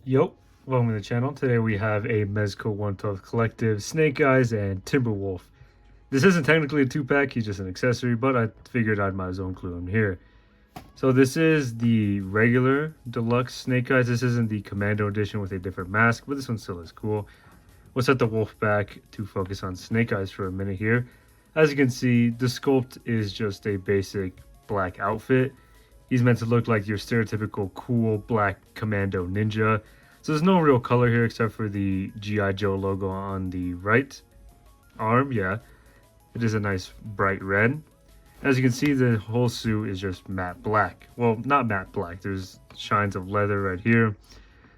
Yo, welcome to the channel. Today we have a Mezco 112 Collective, Snake Eyes, and TIMBERWOLF. This isn't technically a 2-pack, he's just an accessory, but I figured I'd might as well include him here. So this is the regular deluxe Snake Eyes. This isn't the Commando edition with a different mask, but this one still is cool. We'll set the wolf back to focus on Snake Eyes for a minute here. As you can see, the sculpt is just a basic black outfit. He's meant to look like your stereotypical cool black commando ninja. So there's no real color here except for the G.I. Joe logo on the right arm. Yeah, it is a nice bright red. As you can see, the whole suit is just matte black. Well, not matte black. There's shines of leather right here.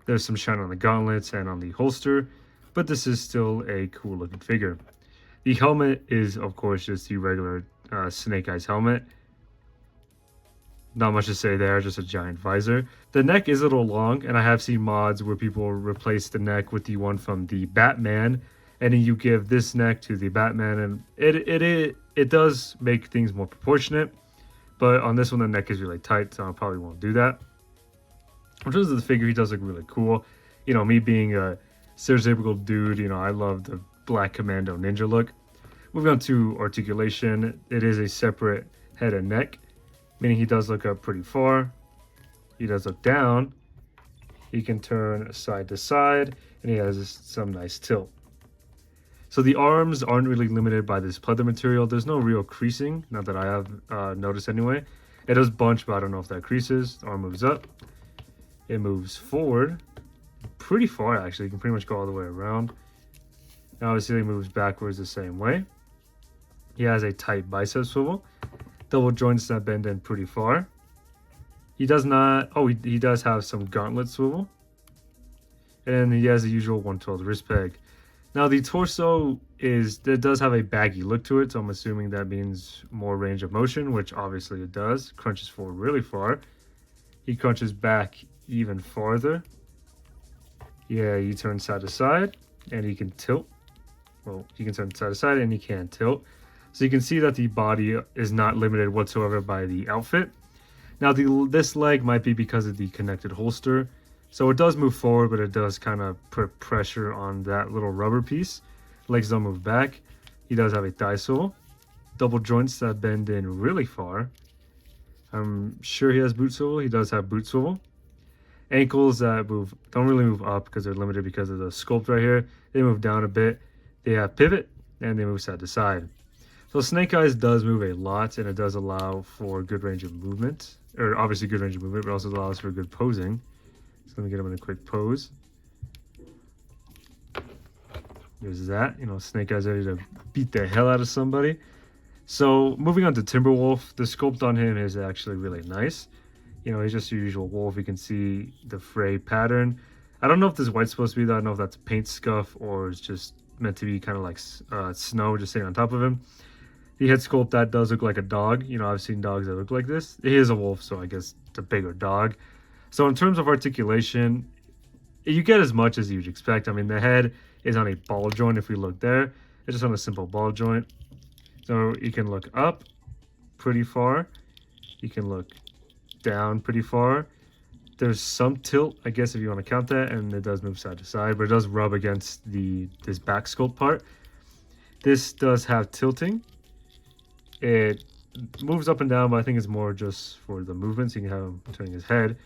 There's some shine on the gauntlets and on the holster. But this is still a cool looking figure. The helmet is, of course, just the regular Snake Eyes helmet. Not much to say there, just a giant visor. The neck is a little long, and I have seen mods where people replace the neck with the one from the Batman, and then you give this neck to the Batman, and it does make things more proportionate. But on this one, the neck is really tight, so I probably won't do that. In terms of the figure, he does look really cool. You know, me being a stereotypical dude, you know, I love the black commando ninja look. Moving on to articulation, it is a separate head and neck, meaning he does look up pretty far. He does look down. He can turn side to side, and he has some nice tilt. So the arms aren't really limited by this pleather material. There's no real creasing, not that I have noticed anyway. It does bunch, but I don't know if that creases. The arm moves up. It moves forward pretty far, actually. You can pretty much go all the way around. Now, obviously, it moves backwards the same way. He has a tight bicep swivel. Double joints that bend in pretty far. He does not... Oh, he does have some gauntlet swivel. And he has the usual 112 wrist peg. Now, the torso it does have a baggy look to it, so I'm assuming that means more range of motion, which obviously it does. Crunches forward really far. He crunches back even farther. Yeah, he turns side to side, and he can tilt. Well, he can turn side to side, and he can tilt. So you can see that the body is not limited whatsoever by the outfit. Now, this leg might be because of the connected holster. So it does move forward, but it does kind of put pressure on that little rubber piece. Legs don't move back. He does have a thigh swivel. Double joints that bend in really far. I'm sure he has boot swivel. He does have boot swivel. Ankles that don't really move up because they're limited because of the sculpt right here. They move down a bit. They have pivot, and they move side to side. So Snake Eyes does move a lot, and it does allow for good range of movement. Or obviously good range of movement, but also allows for good posing. So let me get him in a quick pose. There's that. You know, Snake Eyes ready to beat the hell out of somebody. So moving on to TIMBERWOLF, the sculpt on him is actually really nice. You know, he's just your usual wolf. You can see the fray pattern. I don't know if this white's supposed to be that. I don't know if that's paint scuff or it's just meant to be kind of like snow just sitting on top of him. The head sculpt, that does look like a dog. You know, I've seen dogs that look like this. He is a wolf, so I guess it's a bigger dog. So in terms of articulation, you get as much as you'd expect. I mean, the head is on a ball joint if we look there. It's just on a simple ball joint. So you can look up pretty far. You can look down pretty far. There's some tilt, I guess, if you want to count that, and it does move side to side, but it does rub against this back sculpt part. This does have tilting. It moves up and down, but I think it's more just for the movement, so you can have him turning his head.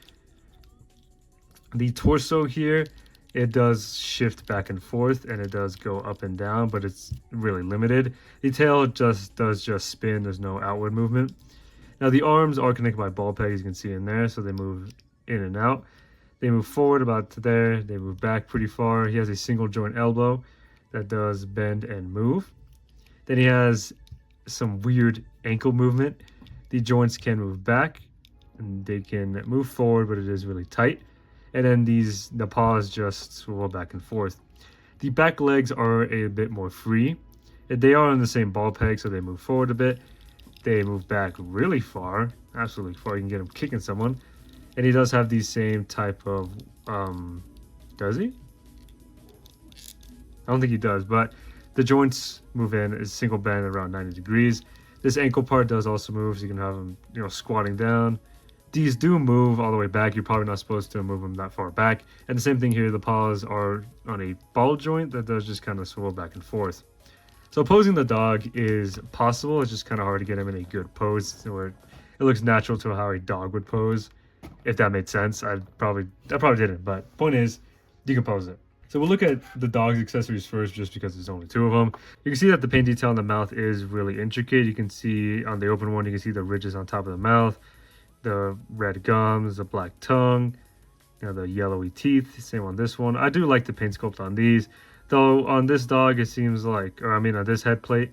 The torso here, it does shift back and forth, and it does go up and down, but it's really limited. The tail does spin. There's no outward movement. Now, the arms are connected by ball pegs, you can see in there, so they move in and out. They move forward about to there. They move back pretty far. He has a single joint elbow that does bend and move. Then he has some weird ankle movement. The joints can move back, and they can move forward, but it is really tight. And then the paws just swivel back and forth. The back legs are a bit more free. They are on the same ball peg, so they move forward a bit. They move back really far, absolutely far. You can get him kicking someone. And he does have the same type of, does he? I don't think he does, but the joints move in, is single bend around 90 degrees. This ankle part does also move, so you can have him, you know, squatting down, these do move all the way back. You're probably not supposed to move them that far back. And the same thing here, the paws are on a ball joint that does just kind of swivel back and forth. So posing the dog is possible. It's just kind of hard to get him in a good pose where it looks natural to how a dog would pose. If that made sense, I probably didn't. But point is, you can pose it. So we'll look at the dog's accessories first, just because there's only 2 of them. You can see that the paint detail on the mouth is really intricate. You can see on the open one, you can see the ridges on top of the mouth, the red gums, the black tongue, you know, the yellowy teeth. Same on this one. I do like the paint sculpt on these. Though on this dog, it seems like, or I mean on this head plate,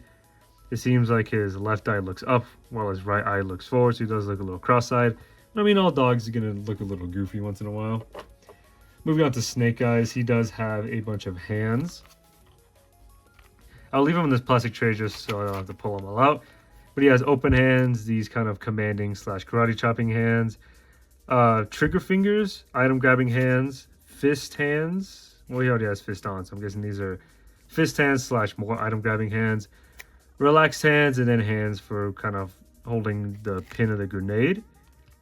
it seems like his left eye looks up while his right eye looks forward, so he does look a little cross-eyed. I mean, all dogs are going to look a little goofy once in a while. Moving on to Snake Eyes, he does have a bunch of hands. I'll leave him in this plastic tray just so I don't have to pull them all out. But he has open hands, these kind of commanding / karate chopping hands, trigger fingers, item grabbing hands, fist hands. Well, he already has fist on, so I'm guessing these are fist hands / more item grabbing hands, relaxed hands, and then hands for kind of holding the pin of the grenade,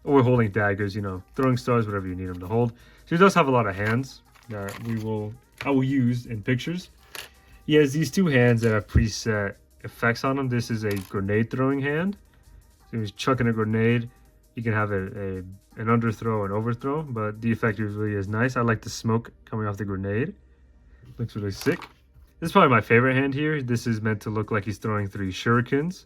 or holding daggers, you know, throwing stars, whatever you need him to hold. So he does have a lot of hands that I will use in pictures. He has these 2 hands that have preset effects on them. This is a grenade throwing hand. So he's chucking a grenade. You can have an underthrow and overthrow, but the effect usually is nice. I like the smoke coming off the grenade. Looks really sick. This is probably my favorite hand here. This is meant to look like he's throwing 3 shurikens.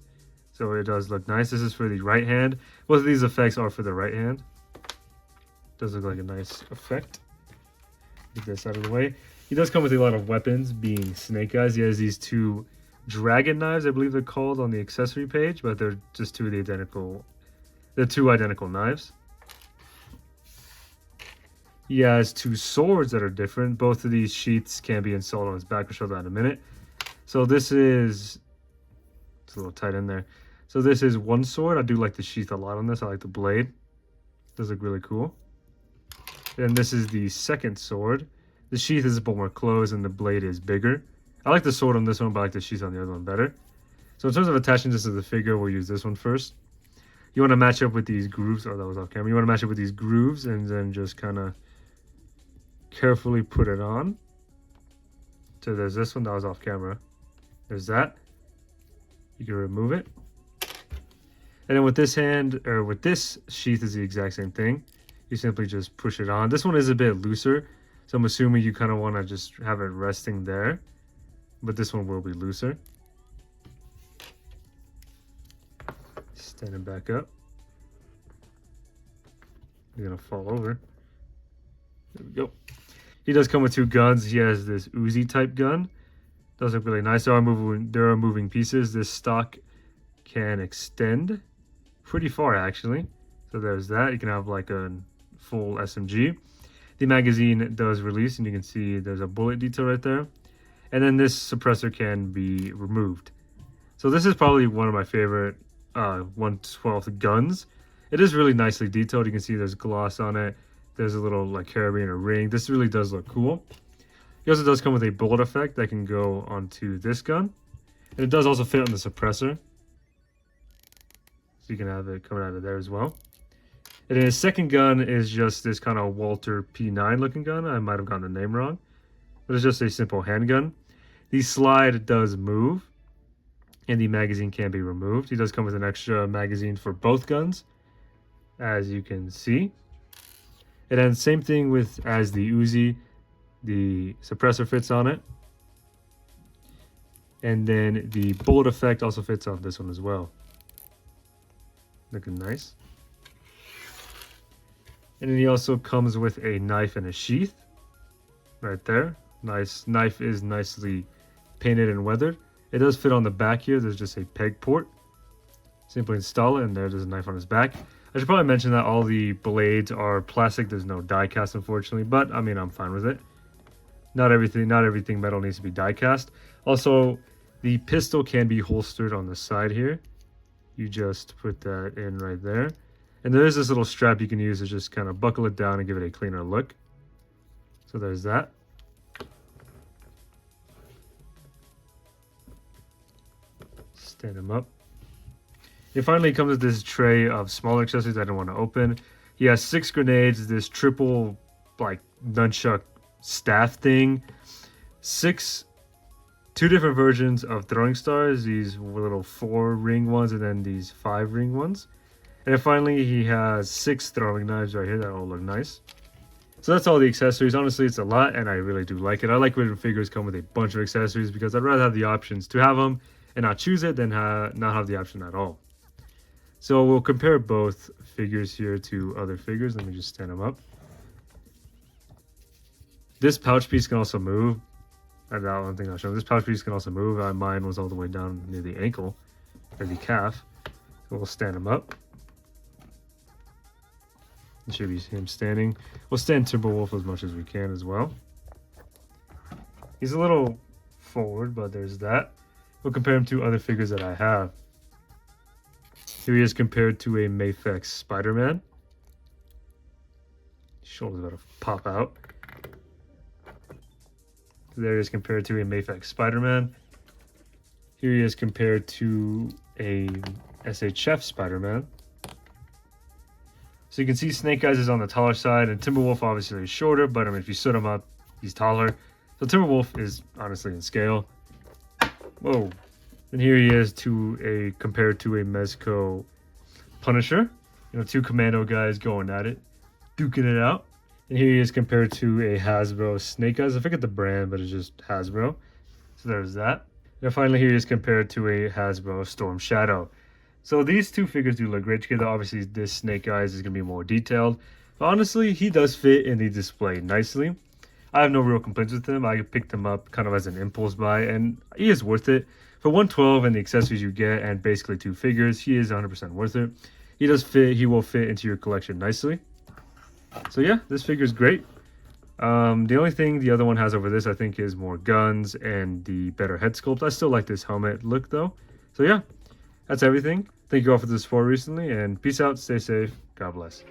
So it does look nice. This is for the right hand. Both of these effects are for the right hand. Does look like a nice effect. Get this out of the way. He does come with a lot of weapons, being Snake Eyes. He has these 2 dragon knives, I believe they're called on the accessory page, but they're just 2 identical knives. He has 2 swords that are different. Both of these sheaths can be installed on his back. We'll show that in a minute. So this is... It's a little tight in there. So this is 1 sword. I do like the sheath a lot on this. I like the blade. Does look really cool. And this is the 2nd sword. The sheath is a bit more closed and the blade is bigger. I like the sword on this one, but I like the sheath on the other one better. So in terms of attaching this to the figure, we'll use this one first. You want to match up with these grooves. Oh, that was off camera. You want to match up with these grooves and then just kind of carefully put it on. So there's this one that was off camera. There's that. You can remove it. And then with this hand, or with this sheath is the exact same thing. You simply just push it on. This one is a bit looser, so I'm assuming you kind of want to just have it resting there. But this one will be looser. Stand it back up. You're going to fall over. There we go. He does come with 2 guns. He has this Uzi type gun. Does look really nice. There are moving pieces. This stock can extend pretty far, actually. So there's that. You can have like a full SMG. The magazine does release, and you can see there's a bullet detail right there. And then this suppressor can be removed. So this is probably one of my favorite 1/12 guns. It is really nicely detailed. You can see there's gloss on it. There's a little like carabiner ring. This really does look cool. It also does come with a bullet effect that can go onto this gun. And it does also fit on the suppressor. So you can have it coming out of there as well. And then his 2nd gun is just this kind of Walter P9 looking gun. I might have gotten the name wrong. But it's just a simple handgun. The slide does move. And the magazine can be removed. He does come with an extra magazine for both guns, as you can see. And then same thing with as the Uzi. The suppressor fits on it. And then the bullet effect also fits on this one as well. Looking nice. And then he also comes with a knife and a sheath. Right there. Nice. Knife is nicely painted and weathered. It does fit on the back here. There's just a peg port. Simply install it, and there's a knife on his back. I should probably mention that all the blades are plastic. There's no die cast, unfortunately, but I mean, I'm fine with it. Not everything metal needs to be die cast. Also, the pistol can be holstered on the side here. You just put that in right there. And there is this little strap you can use to just kind of buckle it down and give it a cleaner look. So there's that. Stand him up. It finally comes with this tray of smaller accessories I don't want to open. He has 6 grenades, this triple like nunchuck staff thing, 2 different versions of throwing stars, these little 4 ring ones and then these 5 ring ones. And then finally he has 6 throwing knives right here that all look nice. So that's all the accessories. Honestly, it's a lot and I really do like it. I like when figures come with a bunch of accessories because I'd rather have the options to have them and not choose it than not have the option at all. So we'll compare both figures here to other figures. Let me just stand them up. This pouch piece can also move. That one thing I'll show. This pouch piece can also move. Mine was all the way down near the ankle or the calf. So we'll stand him up. It should be him standing. We'll stand Timberwolf as much as we can as well. He's a little forward, but there's that. We'll compare him to other figures that I have. Here he is compared to a Mafex Spider-Man. Shoulder's about to pop out. There he is compared to a Mafex Spider-Man. Here he is compared to a SHF Spider-Man. So you can see Snake Eyes is on the taller side, and Timberwolf obviously is shorter, but I mean, if you stood him up, he's taller. So Timberwolf is honestly in scale. Whoa. And here he is compared to a Mezco Punisher. You know, 2 commando guys going at it, duking it out. And here he is compared to a Hasbro Snake Eyes. I forget the brand, but it's just Hasbro. So there's that. And finally here he is compared to a Hasbro Storm Shadow. So these 2 figures do look great together. Obviously, this Snake Eyes is going to be more detailed. But honestly, he does fit in the display nicely. I have no real complaints with him. I picked him up kind of as an impulse buy, and he is worth it. For $112 and the accessories you get, and basically 2 figures, he is 100% worth it. He does fit. He will fit into your collection nicely. So yeah, this figure is great. The only thing the other one has over this, I think, is more guns and the better head sculpt. I still like this helmet look, though. So yeah. That's everything. Thank you all for the support recently, and peace out, stay safe, God bless.